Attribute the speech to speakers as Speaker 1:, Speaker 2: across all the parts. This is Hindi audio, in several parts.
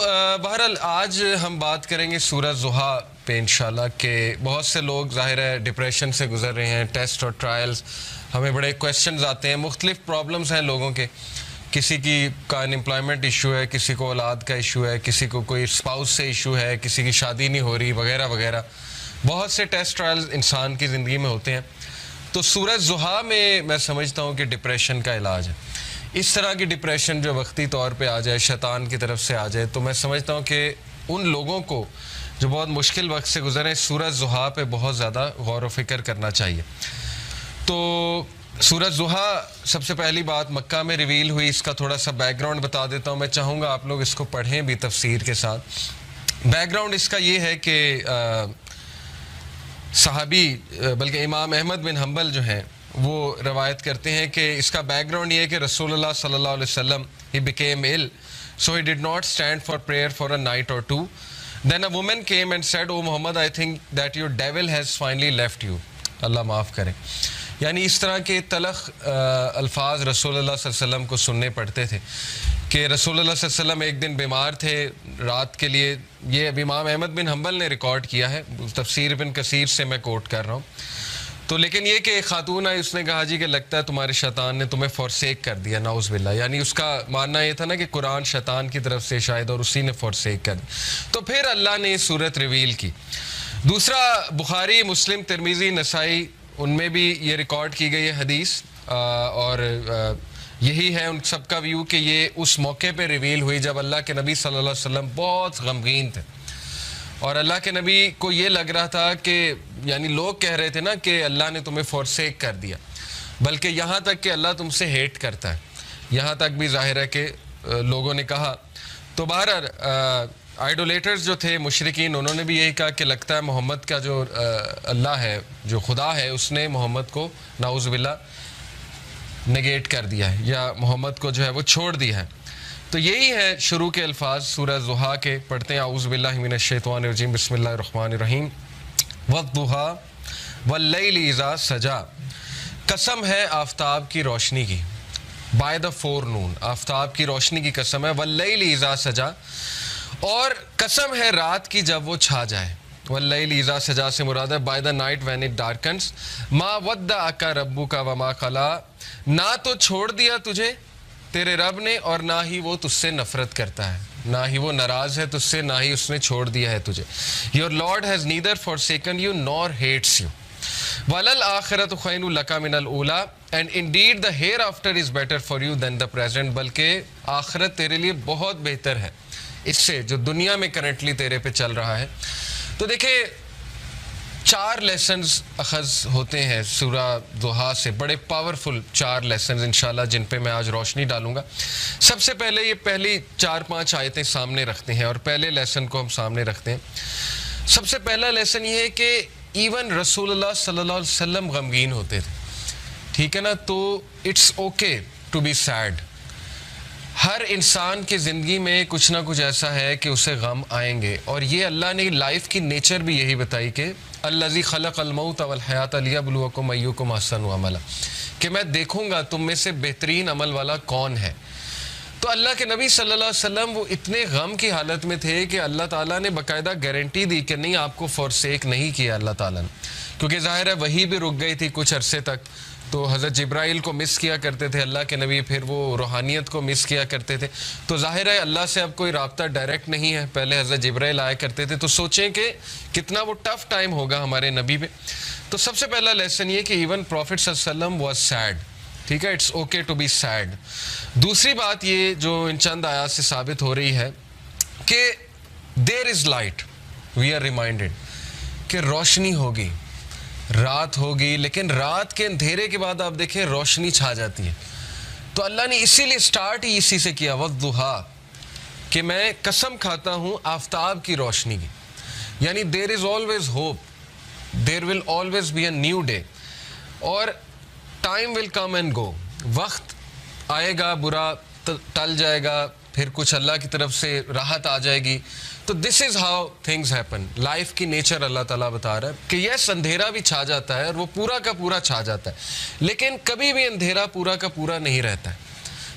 Speaker 1: बहरहाल आज हम बात करेंगे सूरह ज़ुहा पे इंशाल्लाह के बहुत से लोग ज़ाहिर है डिप्रेशन से गुजर रहे हैं। टेस्ट और ट्रायल्स हमें बड़े क्वेश्चंस आते हैं, मुख्तलिफ प्रॉब्लम्स हैं लोगों के। किसी की का अनएम्प्लॉयमेंट इशू है, किसी को औलाद का इशू है, किसी को कोई स्पाउस से इशू है, किसी की शादी नहीं हो रही वगैरह वगैरह। बहुत से टेस्ट ट्रायल्स इंसान की ज़िंदगी में होते हैं। तो सूरह ज़ुहा में मैं समझता हूँ कि डिप्रेशन का इलाज है। इस तरह की डिप्रेशन जो वक्ती तौर पे आ जाए, शैतान की तरफ से आ जाए, तो मैं समझता हूँ कि उन लोगों को जो बहुत मुश्किल वक्त से गुजरे, सूरह ज़ुहा पे बहुत ज़्यादा गौर व फिक्र करना चाहिए। तो सूरह ज़ुहा सबसे पहली बात मक्का में रिवील हुई, इसका थोड़ा सा बैकग्राउंड बता देता हूँ। मैं चाहूँगा आप लोग इसको पढ़ें भी तफसीर के साथ। बैकग्राउंड इसका ये है कि सहाबी बल्कि इमाम अहमद बिन हम्बल जो हैं वो रवायत करते हैं कि इसका बैकग्राउंड ये है कि रसूलुल्लाह सल्लल्लाहु अलैहि वसल्लम he became ill, so he did not stand for prayer for a night or two. Then a woman came and said, O Muhammad, I think that your devil has finally left you, Allah माफ़ करे। यानी इस तरह के तलख अल्फाज रसूलुल्लाह सल्लल्लाहु अलैहि वसल्लम को सुनने पड़ते थे कि रसूलुल्लाह सल्लल्लाहु अलैहि वसल्लम एक दिन बीमार थे रात के लिए। ये इमाम अहमद बिन हम्बल ने रिकॉर्ड किया है, तफसीर बिन कसीर से मैं कोट कर रहा हूँ। तो लेकिन ये कि एक खातून आई, उसने कहा जी कि लगता है तुम्हारे शैतान ने तुम्हें फॉरसेक कर दिया, नाउज़ बिल्लाह। यानी उसका मानना ये था ना कि कुरान शैतान की तरफ से शायद, और उसी ने फॉरसेक कर दिया। तो फिर अल्लाह ने सूरत रिवील की। दूसरा, बुखारी, मुस्लिम, तिरमिज़ी, नसाई, उनमें भी ये रिकॉर्ड की गई है हदीस, और यही है उन सबका व्यू कि ये उस मौके पे रिवील हुई जब अल्लाह के नबी सल्लल्लाहु अलैहि वसल्लम बहुत गमगीन थे। और अल्लाह के नबी को ये लग रहा था कि यानी लोग कह रहे थे ना कि अल्लाह ने तुम्हें फॉरसेक कर दिया, बल्कि यहाँ तक कि अल्लाह तुमसे हेट करता है, यहाँ तक भी जाहिर है कि लोगों ने कहा। तो बहरहाल आइडोलेटर्स जो थे, मुशरिकीन, उन्होंने भी यही कहा कि लगता है मोहम्मद का जो अल्लाह है, जो खुदा है, उसने मोहम्मद को नाउज़ बिल्लाह नेगेट कर दिया है, या मोहम्मद को जो है वो छोड़ दिया है। तो यही है शुरू के अल्फाज सूरह ज़ुहा के। पढ़ते हैं, औज़ु बिल्लाहि मिनश शैतानिर रजीम, बिस्मिल्लाहिर रहमानिर रहीम। वद्दुहा वल्लैलि इज़ा सजा, कसम है आफताब की रोशनी की, बाय द फोरनून, आफताब की रोशनी की कसम है। वल्लैलि इज़ा सजा, और कसम है रात की जब वो छा जाए। वल्लैलि इज़ा सजा से मुराद है by the night when it darkens. मा वद्दअका रब्बुका वमा खला, ना तो छोड़ दिया तुझे तेरे रब ने, और ना ही वो तुझसे नफरत करता है, ना ही वो नाराज है तुझसे, ना ही उसने छोड़ दिया है तुझे। Your Lord has neither forsaken you nor hates you. वलल आखिरतु खैरुल लका मिनल ऊला, and indeed the hereafter is better for you than the present, बल्कि आखिरत तेरे लिए बहुत बेहतर है इससे जो दुनिया में करंटली तेरे पे चल रहा है। तो देखिए, 4 लेसन्स अखज़ होते हैं सूरह ज़ुहा से, बड़े पावरफुल 4 लेसन्स इंशाल्लाह, जिन पे मैं आज रोशनी डालूंगा। सबसे पहले ये पहली 4-5 आयतें सामने रखते हैं, और पहले लेसन को हम सामने रखते हैं। सबसे पहला लेसन ये है कि इवन रसूलुल्लाह सल्लल्लाहु अलैहि वसल्लम गमगीन होते थे, ठीक है ना। तो it's okay to be sad. हर इंसान की ज़िंदगी में कुछ ना कुछ ऐसा है कि उसे गम आएंगे, और ये अल्लाह ने लाइफ की नेचर भी यही बताई कि अल्लज़ी खलक़ल मौत वल हयात लियब्लुवकुम अय्युकुम अहसनु अमला, कि मैं देखूंगा तुम में से बेहतरीन अमल वाला कौन है। तो अल्लाह के नबी सल्लल्लाहु अलैहि वसल्लम वो इतने गम की हालत में थे कि अल्लाह ताला ने बाकायदा गारंटी दी कि नहीं, आपको फॉरसेक नहीं किया अल्लाह ताला ने, क्योंकि ज़ाहिर है वही भी रुक गई थी कुछ अरसे तक। तो हज़रत जिब्राइल को मिस किया करते थे अल्लाह के नबी, फिर वो रूहानियत को मिस किया करते थे। तो ज़ाहिर है अल्लाह से अब कोई राब्ता डायरेक्ट नहीं है, पहले हज़रत जिब्राइल आया करते थे। तो सोचें कि कितना वो टफ टाइम होगा हमारे नबी पे। तो सबसे पहला लेसन ये कि इवन प्रॉफिट सल्लल्लाहु अलैहि वसल्लम वाज सैड, ठीक है, it's okay to be sad. दूसरी बात ये जो इन चंद आयात से साबित हो रही है कि there is light, we are reminded कि रोशनी होगी, रात होगी, लेकिन रात के अंधेरे के बाद आप देखें रोशनी छा जाती है। तो अल्लाह ने इसीलिए स्टार्ट ही इसी से किया, वद्दुहा, कि मैं कसम खाता हूँ आफताब की रोशनी की। यानी there is always hope, there will always be a new day, और time will come and go, वक्त आएगा, बुरा टल जाएगा, फिर कुछ अल्लाह की तरफ से राहत आ जाएगी। तो this is how things happen, life की नेचर अल्लाह ताला बता रहा है कि यस, अंधेरा भी छा जाता है और वो पूरा का पूरा छा जाता है, लेकिन कभी भी अंधेरा पूरा का पूरा नहीं रहता है,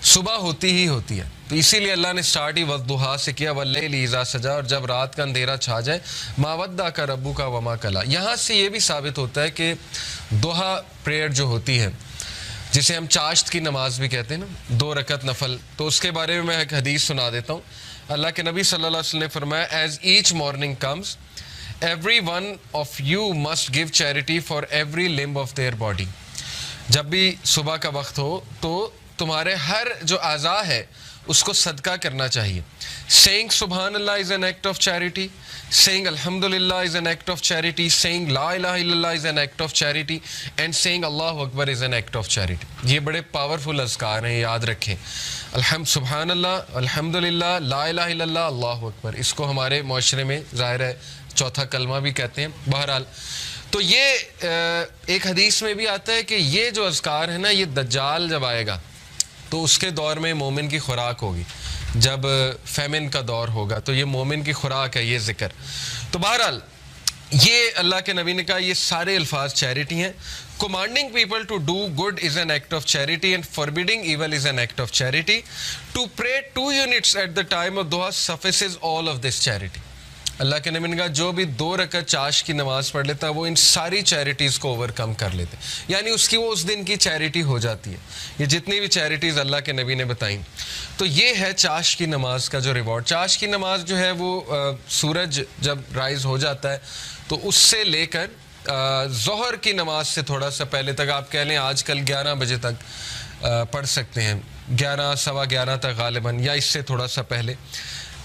Speaker 1: सुबह होती ही होती है। तो तो इसीलिए अल्लाह ने स्टार्ट ही वद्दुहा से किया, वल्लैलि इज़ा सजा, और जब रात का अंधेरा छा जाए, मा वद्दा का रब्बु का वमा कला। यहाँ से ये भी साबित होता है कि दुहा प्रेयर जो होती है, जिसे हम चाश्त की नमाज भी कहते हैं ना, 2 रकत नफल, तो उसके बारे में मैं एक हदीस सुना देता हूँ। अल्लाह के नबी सल्लल्लाहु अलैहि वसल्लम ने फरमाया, as each morning comes every one of you must give charity for every limb of their body. जब भी सुबह का वक्त हो तो तुम्हारे हर जो आज़ा है उसको सदका करना चाहिए। सेइंग सुबहान अल्लाह is an act of charity, saying alhamdulillah is an act of charity, saying la ilaha illallah is an act of charity, and saying Allahu Akbar is an act of charity। ये बड़े पावरफुल अज़कार हैं, याद रखें। सुबहान अल्लाह, अल्हम्दुलिल्लाह, ला इलाहा इल्लल्लाह, अल्लाहु अकबर, इसको हमारे माशरे में ज़ाहिर है चौथा कलमा भी कहते हैं। बहरहाल तो ये एक हदीस में भी आता है कि ये जो अज़कार है ना, ये दज्जाल जब आएगा तो उसके दौर में मोमिन की खुराक होगी। जब फेमिन का दौर होगा तो ये मोमिन की खुराक है ये ज़िक्र। तो बहरहाल ये अल्लाह के नबी ने कहा ये सारे अल्फाज चैरिटी हैं। commanding people to do good is an act of charity and forbidding evil is an act of charity. To pray 2 units at the time of duha suffices all of this charity। अल्लाह के नबी ने कहा जो भी 2 रकत चाश की नमाज पढ़ लेता है वो इन सारी चैरिटीज़ को ओवरकम कर लेते हैं, यानी उसकी वो उस दिन की चैरिटी हो जाती है। ये जितनी भी चैरिटीज़ अल्लाह के नबी ने बताई, तो ये है चाश की नमाज का जो रिवॉर्ड। चाश की नमाज जो है वो सूरज जब राइज़ हो जाता है तो उससे लेकर ज़ोहर की नमाज से थोड़ा सा पहले तक, आप कह लें आजकल 11 बजे तक पढ़ सकते हैं, 11 सवा 11 तक गालिबन, या इससे थोड़ा सा पहले।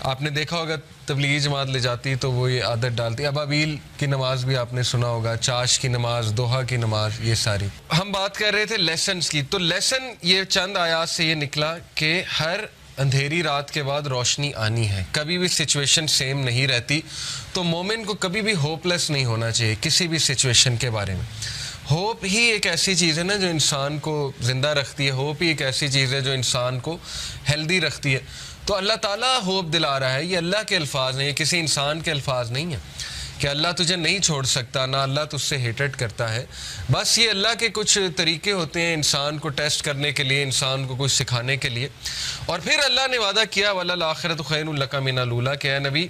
Speaker 1: आपने देखा होगा तबलीगी जमात ले जाती तो वो ये आदत डालती। अबाबील की नमाज भी आपने सुना होगा, चाश की नमाज, दोहा की नमाज, ये सारी। हम बात कर रहे थे लेसन्स की, तो लेसन ये चंद आयात से ये निकला कि हर अंधेरी रात के बाद रोशनी आनी है। कभी भी सिचुएशन सेम नहीं रहती, तो मोमिन को कभी भी होपलेस नहीं होना चाहिए किसी भी सिचुएशन के बारे में। होप ही एक ऐसी चीज़ है ना जो इंसान को ज़िंदा रखती है। होप ही एक ऐसी चीज़ है जो इंसान को हेल्दी रखती है। तो अल्लाह ताला होप दिला रहा है। ये अल्लाह के अल्फाज नहीं है, किसी इंसान के अल्फाज नहीं है कि अल्लाह तुझे नहीं छोड़ सकता, ना अल्लाह तुझसे हेटेड करता है। बस ये अल्लाह के कुछ तरीके होते हैं इंसान को टेस्ट करने के लिए, इंसान को कुछ सिखाने के लिए। और फिर अल्लाह ने वादा किया वल्ल आखिरतु खैरुल लका मिनल ऊला, कि नबी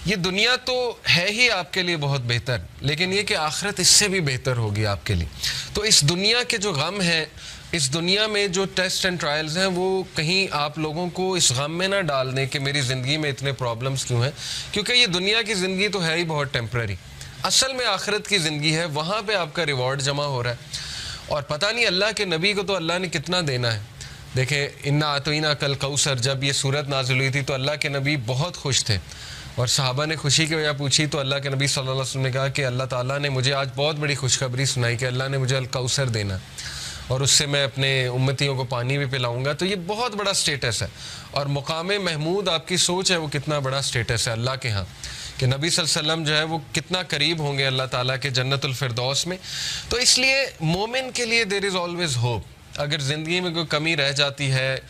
Speaker 1: ये दुनिया तो है ही आपके लिए बहुत बेहतर, लेकिन ये कि आखिरत इससे भी बेहतर होगी आपके लिए। तो इस दुनिया के जो गम हैं, इस दुनिया में जो टेस्ट एंड ट्रायल्स हैं, वो कहीं आप लोगों को इस गम में ना डाल दें कि मेरी ज़िंदगी में इतने प्रॉब्लम्स क्यों हैं, क्योंकि ये दुनिया की ज़िंदगी तो है ही बहुत टेम्प्रेरी। असल में आखिरत की ज़िंदगी है, वहाँ पे आपका रिवॉर्ड जमा हो रहा है। और पता नहीं अल्लाह के नबी को तो अल्लाह ने कितना देना है। देखें, इन्ना आतोइना कल कौसर, जब ये सूरत नाज़िल हुई थी तो अल्लाह के नबी बहुत खुश थे, और सहाबा ने खुशी की वजह पूछी तो अल्लाह के नबी सल्लल्लाहु अलैहि वसल्लम ने कहा कि अल्लाह ताला ने मुझे आज बहुत बड़ी खुशखबरी सुनाई कि अल्लाह ने मुझे अल कौसर देना, और उससे मैं अपने उम्मतियों को पानी भी पिलाऊंगा। तो ये बहुत बड़ा स्टेटस है, और मुकाम महमूद आपकी सोच है वो कितना बड़ा स्टेटस है अल्लाह के यहाँ, कि नबी सल्लल्लाहु अलैहि वसल्लम जो है वो कितना करीब होंगे अल्लाह ताला के जन्नतुल फिरदौस में। तो इसलिए मोमिन के लिए देयर इज़ ऑलवेज़ होप। अगर ज़िंदगी में कोई कमी रह जाती है,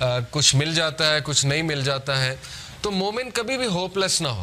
Speaker 1: कुछ मिल जाता है, कुछ नहीं मिल जाता है, तो मोमिन कभी भी होपलेस ना हो।